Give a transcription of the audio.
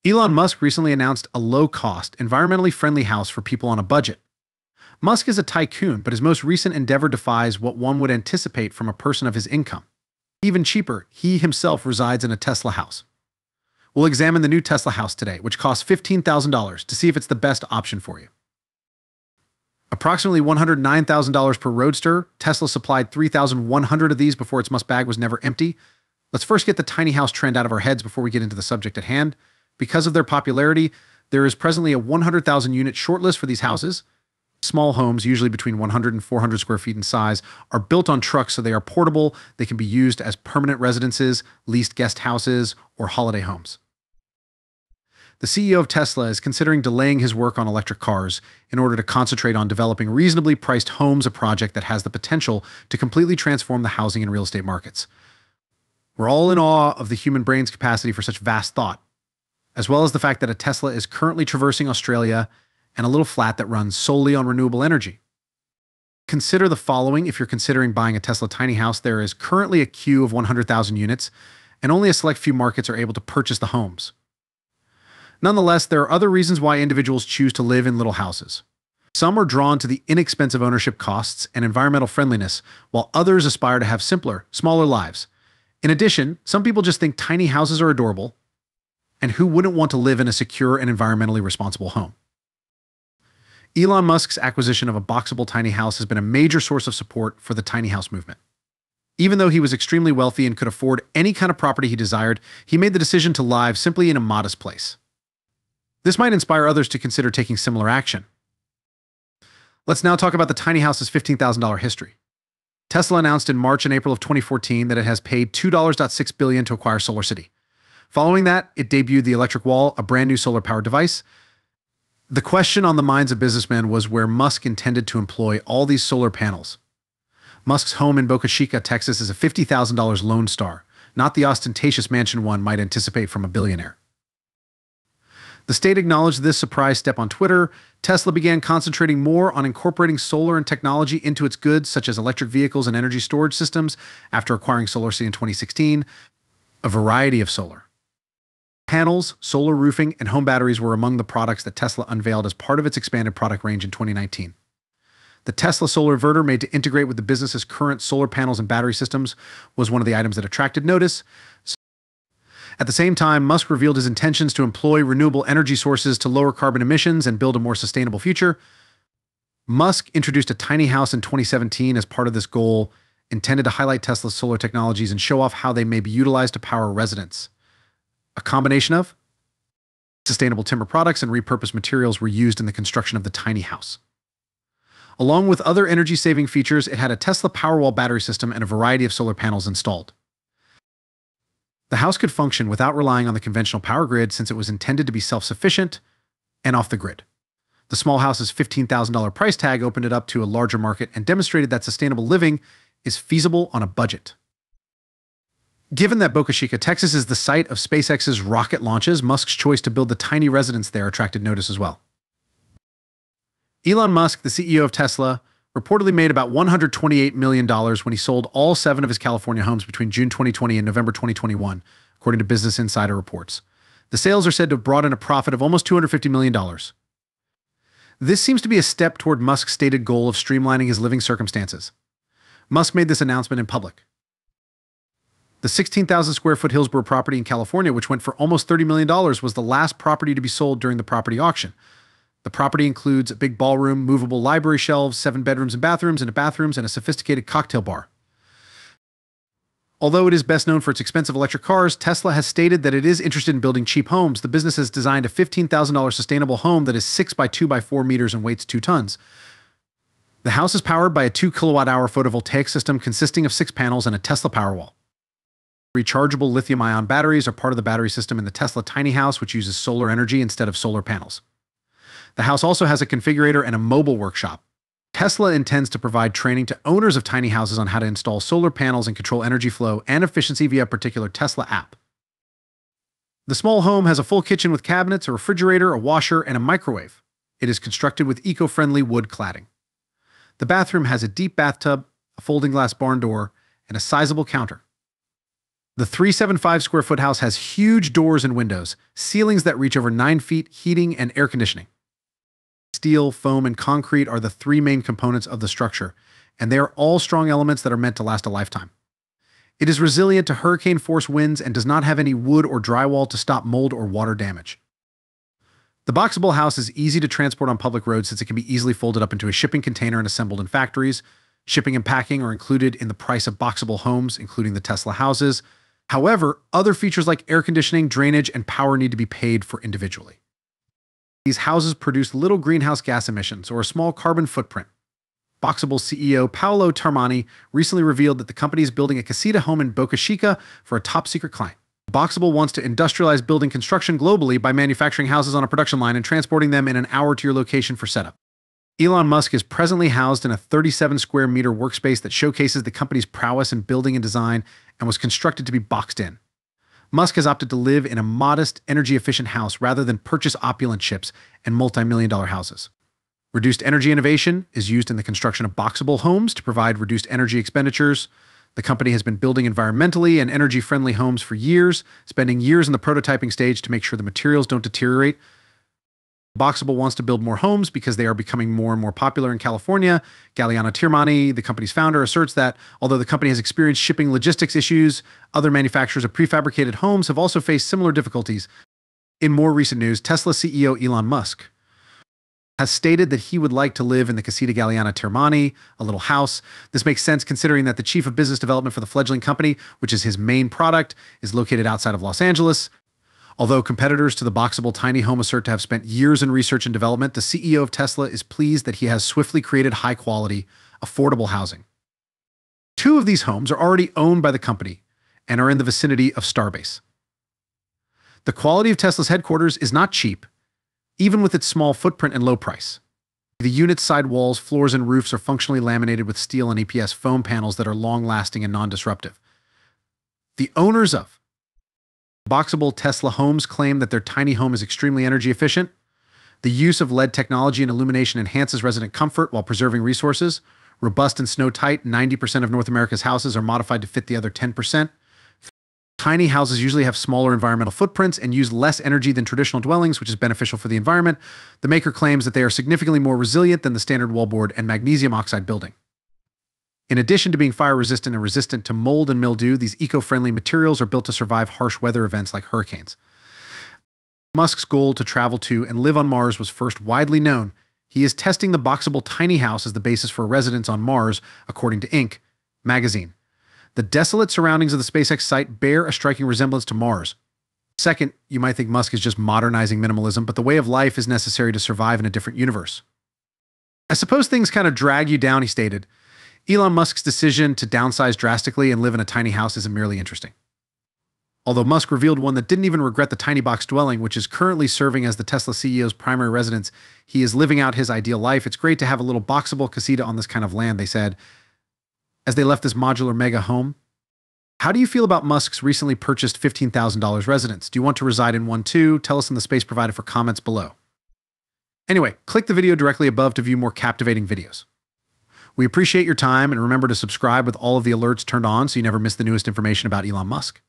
Elon Musk recently announced a low-cost, environmentally friendly house for people on a budget. Musk is a tycoon, but his most recent endeavor defies what one would anticipate from a person of his income. Even cheaper, he himself resides in a Tesla house. We'll examine the new Tesla house today, which costs $15,000, to see if it's the best option for you. Approximately $109,000 per Roadster, Tesla supplied 3,100 of these before its Musk bag was never empty. Let's first get the tiny house trend out of our heads before we get into the subject at hand. Because of their popularity, there is presently a 100,000 unit shortlist for these houses. Small homes, usually between 100 and 400 square feet in size, are built on trucks so they are portable. They can be used as permanent residences, leased guest houses, or holiday homes. The CEO of Tesla is considering delaying his work on electric cars in order to concentrate on developing reasonably priced homes, a project that has the potential to completely transform the housing and real estate markets. We're all in awe of the human brain's capacity for such vast thought, as well as the fact that a Tesla is currently traversing Australia and a little flat that runs solely on renewable energy. Consider the following if you're considering buying a Tesla tiny house. There is currently a queue of 100,000 units, and only a select few markets are able to purchase the homes. Nonetheless, there are other reasons why individuals choose to live in little houses. Some are drawn to the inexpensive ownership costs and environmental friendliness, while others aspire to have simpler, smaller lives. In addition, some people just think tiny houses are adorable, and who wouldn't want to live in a secure and environmentally responsible home? Elon Musk's acquisition of a Boxable tiny house has been a major source of support for the tiny house movement. Even though he was extremely wealthy and could afford any kind of property he desired, he made the decision to live simply in a modest place. This might inspire others to consider taking similar action. Let's now talk about the tiny house's $15,000 history. Tesla announced in March and April of 2014 that it has paid $2.6 billion to acquire SolarCity. Following that, it debuted the Electric Wall, a brand new solar-powered device. The question on the minds of businessmen was where Musk intended to employ all these solar panels. Musk's home in Boca Chica, Texas is a $50,000 Lone Star, not the ostentatious mansion one might anticipate from a billionaire. The state acknowledged this surprise step on Twitter. Tesla began concentrating more on incorporating solar and technology into its goods, such as electric vehicles and energy storage systems, after acquiring SolarCity in 2016. A variety of solar panels, solar roofing, and home batteries were among the products that Tesla unveiled as part of its expanded product range in 2019. The Tesla solar inverter, made to integrate with the business's current solar panels and battery systems, was one of the items that attracted notice. At the same time, Musk revealed his intentions to employ renewable energy sources to lower carbon emissions and build a more sustainable future. Musk introduced a tiny house in 2017 as part of this goal, intended to highlight Tesla's solar technologies and show off how they may be utilized to power residents. A combination of sustainable timber products and repurposed materials were used in the construction of the tiny house. Along with other energy-saving features, it had a Tesla Powerwall battery system and a variety of solar panels installed. The house could function without relying on the conventional power grid since it was intended to be self-sufficient and off the grid. The small house's $15,000 price tag opened it up to a larger market and demonstrated that sustainable living is feasible on a budget. Given that Boca Chica, Texas is the site of SpaceX's rocket launches, Musk's choice to build the tiny residence there attracted notice as well. Elon Musk, the CEO of Tesla, reportedly made about $128 million when he sold all 7 of his California homes between June 2020 and November 2021, according to Business Insider reports. The sales are said to have brought in a profit of almost $250 million. This seems to be a step toward Musk's stated goal of streamlining his living circumstances. Musk made this announcement in public. The 16,000 square foot Hillsborough property in California, which went for almost $30 million, was the last property to be sold during the property auction. The property includes a big ballroom, movable library shelves, 7 bedrooms and bathrooms, and a sophisticated cocktail bar. Although it is best known for its expensive electric cars, Tesla has stated that it is interested in building cheap homes. The business has designed a $15,000 sustainable home that is 6 by 2 by 4 meters and weighs 2 tons. The house is powered by a 2 kilowatt-hour photovoltaic system consisting of 6 panels and a Tesla Powerwall. Rechargeable lithium-ion batteries are part of the battery system in the Tesla tiny house, which uses solar energy instead of solar panels. The house also has a configurator and a mobile workshop. Tesla intends to provide training to owners of tiny houses on how to install solar panels and control energy flow and efficiency via a particular Tesla app. The small home has a full kitchen with cabinets, a refrigerator, a washer, and a microwave. It is constructed with eco-friendly wood cladding. The bathroom has a deep bathtub, a folding glass barn door, and a sizable counter. The 375 square foot house has huge doors and windows, ceilings that reach over 9 feet, heating and air conditioning. Steel, foam, and concrete are the three main components of the structure, and they are all strong elements that are meant to last a lifetime. It is resilient to hurricane-force winds and does not have any wood or drywall to stop mold or water damage. The Boxable house is easy to transport on public roads since it can be easily folded up into a shipping container and assembled in factories. Shipping and packing are included in the price of Boxable homes, including the Tesla houses. However, other features like air conditioning, drainage, and power need to be paid for individually. These houses produce little greenhouse gas emissions or a small carbon footprint. Boxable CEO Paolo Tarmani recently revealed that the company is building a casita home in Boca Chica for a top-secret client. Boxable wants to industrialize building construction globally by manufacturing houses on a production line and transporting them in an hour to your location for setup. Elon Musk is presently housed in a 37 square meter workspace that showcases the company's prowess in building and design and was constructed to be boxed in. Musk has opted to live in a modest, energy-efficient house rather than purchase opulent ships and multi-million-dollar houses. Reduced energy innovation is used in the construction of Boxable homes to provide reduced energy expenditures. The company has been building environmentally and energy-friendly homes for years, spending years in the prototyping stage to make sure the materials don't deteriorate. Boxable wants to build more homes because they are becoming more and more popular in California. Galliano Tirmani, the company's founder, asserts that although the company has experienced shipping logistics issues, other manufacturers of prefabricated homes have also faced similar difficulties. In more recent news, Tesla CEO Elon Musk has stated that he would like to live in the Casita Galliano Tirmani, a little house. This makes sense considering that the chief of business development for the fledgling company, which is his main product, is located outside of Los Angeles. Although competitors to the Boxable tiny home assert to have spent years in research and development, the CEO of Tesla is pleased that he has swiftly created high-quality, affordable housing. Two of these homes are already owned by the company and are in the vicinity of Starbase. The quality of Tesla's headquarters is not cheap, even with its small footprint and low price. The unit's side walls, floors, and roofs are functionally laminated with steel and EPS foam panels that are long-lasting and non-disruptive. The owners of Boxable Tesla homes claim that their tiny home is extremely energy efficient. The use of LED technology and illumination enhances resident comfort while preserving resources. Robust and snow-tight, 90% of North America's houses are modified to fit the other 10%. Tiny houses usually have smaller environmental footprints and use less energy than traditional dwellings, which is beneficial for the environment. The maker claims that they are significantly more resilient than the standard wallboard and magnesium oxide building. In addition to being fire-resistant and resistant to mold and mildew, these eco-friendly materials are built to survive harsh weather events like hurricanes. Musk's goal to travel to and live on Mars was first widely known. He is testing the Boxable tiny house as the basis for residence on Mars, according to Inc. magazine. The desolate surroundings of the SpaceX site bear a striking resemblance to Mars. Second, you might think Musk is just modernizing minimalism, but the way of life is necessary to survive in a different universe. I suppose things kind of drag you down, he stated. Elon Musk's decision to downsize drastically and live in a tiny house isn't merely interesting. Although Musk revealed one that didn't even regret the tiny box dwelling, which is currently serving as the Tesla CEO's primary residence, he is living out his ideal life. It's great to have a little Boxable casita on this kind of land, they said, as they left this modular mega home. How do you feel about Musk's recently purchased $15,000 residence? Do you want to reside in one too? Tell us in the space provided for comments below. Anyway, click the video directly above to view more captivating videos. We appreciate your time, and remember to subscribe with all of the alerts turned on so you never miss the newest information about Elon Musk.